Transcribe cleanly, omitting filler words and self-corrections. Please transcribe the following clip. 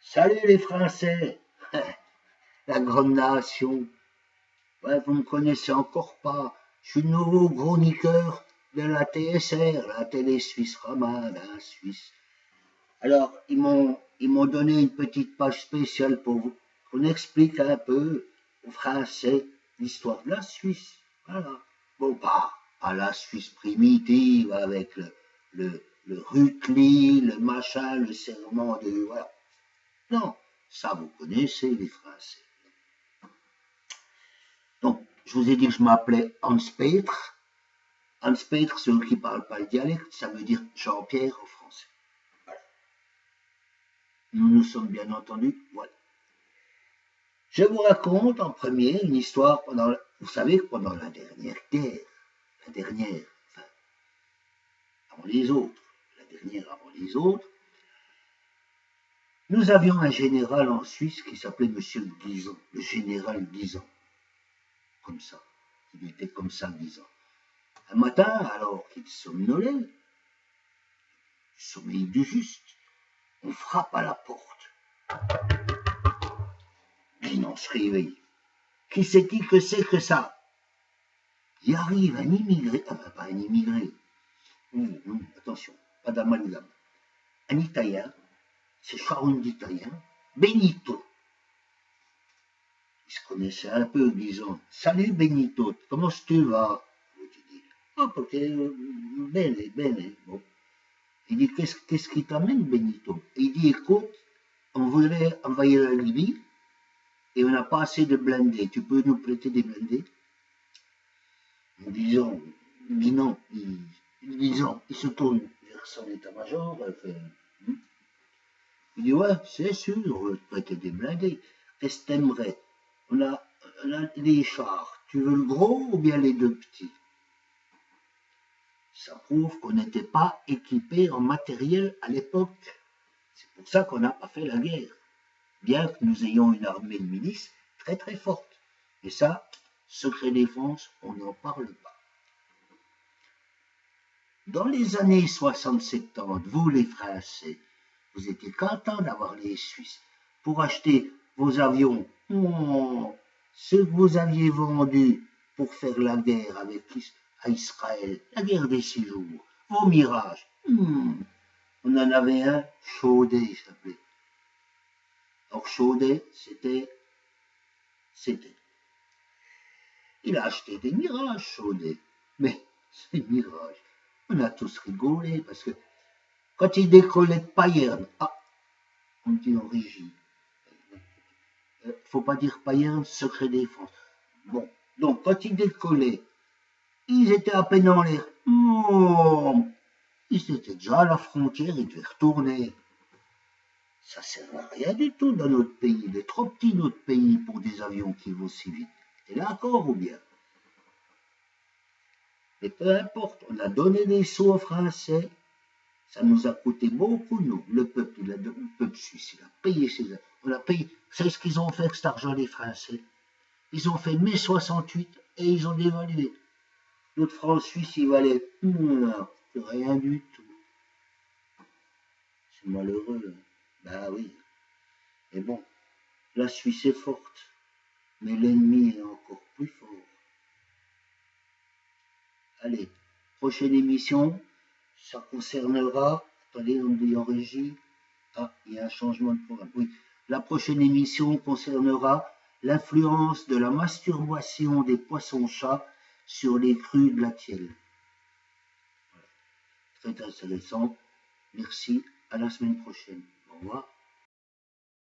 Salut les Français, la grande nation. Ouais, vous me connaissez encore pas. Je suis le nouveau chroniqueur de la TSR, la télé suisse romande, hein, Suisse. Alors, ils m'ont donné une petite page spéciale pour vous, qu'on explique un peu aux Français l'histoire de la Suisse. Voilà. Bon, pas la Suisse primitive avec le Rutli, le machin, le serment de. Voilà. Non, ça vous connaissez les Français. Donc, je vous ai dit que je m'appelais Hans Peter. Hans Peter, ceux qui ne parlent pas le dialecte, ça veut dire Jean-Pierre en français. Voilà. Nous nous sommes bien entendus. Voilà. Je vous raconte en premier une histoire vous savez que pendant la dernière guerre, enfin, avant les autres, la dernière avant les autres, nous avions un général en Suisse qui s'appelait Monsieur Guizot, le général Guizot. Comme ça. Il était comme ça, Guizot. Un matin, alors qu'il somnolait, du sommeil du juste, on frappe à la porte. Guinan se réveille. Qui c'est-il que c'est que ça? Il arrive un immigré, enfin pas un immigré, non, attention, pas d'amalgame, un Italien, c'est Sharon d'Italien, Benito. Il se connaissait un peu, disons. Salut Benito, comment tu vas? Je dis, oh, parce que, bene. Bon. Il dit, qu'est-ce qui t'amène, Benito? Il dit, écoute, on voudrait envahir la Libye et on n'a pas assez de blindés. Tu peux nous prêter des blindés? Nous disons, non, il se tourne vers son état-major. Il dit, ouais, c'est sûr, on veut te prêter des blindés. Qu'est-ce que t'aimerais? On a des chars. Tu veux le gros ou bien les deux petits? Ça prouve qu'on n'était pas équipé en matériel à l'époque. C'est pour ça qu'on n'a pas fait la guerre. Bien que nous ayons une armée de milices très très forte. Et ça, secret défense, on n'en parle pas. Dans les années 60-70, vous les Français, vous étiez contents d'avoir les Suisses pour acheter vos avions. Oh, ceux que vous aviez vendus pour faire la guerre avec Israël, la guerre des 6 jours, vos mirages. On en avait un, Chaudet, il s'appelait. Alors Chaudet, c'était. Il a acheté des mirages, Chaudet. Mais ces mirages, on a tous rigolé parce que quand il décollait de Payerne, on dit en régie. Faut pas dire Payerne, secret défense. Bon, donc quand il décollait, ils étaient à peine en l'air. Oh, ils étaient déjà à la frontière, ils devaient retourner. Ça sert à rien du tout dans notre pays. Il est trop petit notre pays pour des avions qui vont si vite. T'es d'accord ou bien? Mais peu importe, on a donné des sous aux Français. Ça nous a coûté beaucoup, nous. Le peuple suisse, il a payé ses. On a payé. Vous savez ce qu'ils ont fait avec cet argent, les Français? Ils ont fait mai 68 et ils ont dévalué. Notre franc suisse, il valait rien du tout. C'est malheureux. Ben oui. Mais bon, la Suisse est forte. Mais l'ennemi est encore plus fort. Allez, prochaine émission, ça concernera. Attendez, on me dit en régie. Il y a un changement de programme. Oui, la prochaine émission concernera l'influence de la masturbation des poissons-chats sur les crues de la Thièle. Voilà. Très intéressant. Merci. À la semaine prochaine. Au revoir.